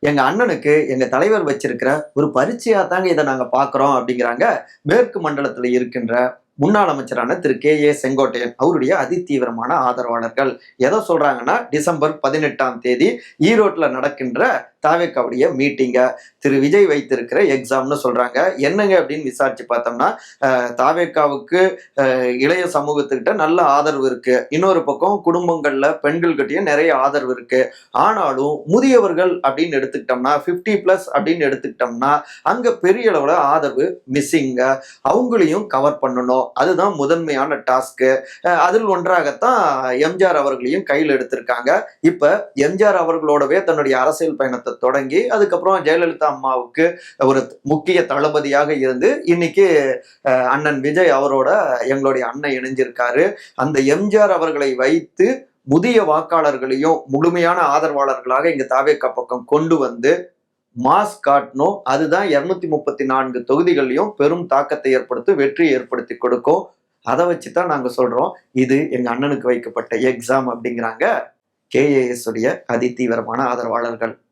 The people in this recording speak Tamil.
எங்க அண்ணனுக்கு எங்க தலைவர் வச்சிருக்கிற ஒரு பரீட்சையா தாங்க இதை நாங்க பார்க்கிறோம் அப்படிங்கிறாங்க. மேற்கு மண்டலத்துல இருக்கின்ற முன்னாள் அமைச்சரான திரு கே.ஏ. செங்கோட்டையன் அவருடைய அதிதீவிரமான ஆதரவாளர்கள். எதை சொல்றாங்கன்னா, டிசம்பர் 18ஆம் தேதி ஈரோட்ல நடக்கின்ற தாவேக்காவுடைய மீட்டிங்க திரு விஜய் வைத்திருக்கிற எக்ஸாம்னு சொல்றாங்க. என்னங்க அப்படின்னு விசாரிச்சு பார்த்தோம்னா, தாவேக்காவுக்கு இளைய சமூகத்துக்கிட்ட நல்ல ஆதரவு இருக்கு. இன்னொரு பக்கம் குடும்பங்கள்ல பெண்கள்கிட்டயும் நிறைய ஆதரவு இருக்கு. ஆனாலும் முதியவர்கள் அப்படின்னு எடுத்துக்கிட்டோம்னா 50+ அப்படின்னு எடுத்துக்கிட்டோம்னா அங்க பெரிய அளவுல ஆதரவு மிஸ்ஸிங்க. அவங்களையும் கவர் பண்ணணும். அதுதான் முதன்மையான டாஸ்க். அதில் ஒன்றாகத்தான் எம்ஜிஆர் அவர்களையும் கையில் எடுத்திருக்காங்க. இப்ப எம்ஜிஆர் அவர்களோடவே தன்னுடைய அரசியல் பயணத்தை தொடங்கி அதுக்கப்புறம் ஜெயலலிதா அம்மாவுக்கு ஒரு முக்கிய தளபதியாக இருந்து இன்னைக்கு அண்ணன் விஜய் அவரோட எங்களுடைய அண்ணன் இணைஞ்சிருக்காரு. அந்த எம்ஜிஆர் அவர்களை வைத்து முதிய வாக்காளர்களையும் முழுமையான ஆதரவாளர்களாக இங்க தாவேக்கா பக்கம் கொண்டு வந்து மாஸ் காட்டணும். அதுதான் 234 தொகுதிகளையும் பெரும் தாக்கத்தை ஏற்படுத்தி வெற்றி ஏற்படுத்தி கொடுக்கும். அதை வச்சுதான் நாங்க சொல்றோம், இது எங்க அண்ணனுக்கு வைக்கப்பட்ட எக்ஸாம் அப்படிங்கிறாங்க கேஏஎஸ் உடைய அதிதீவிரமான ஆதரவாளர்கள்.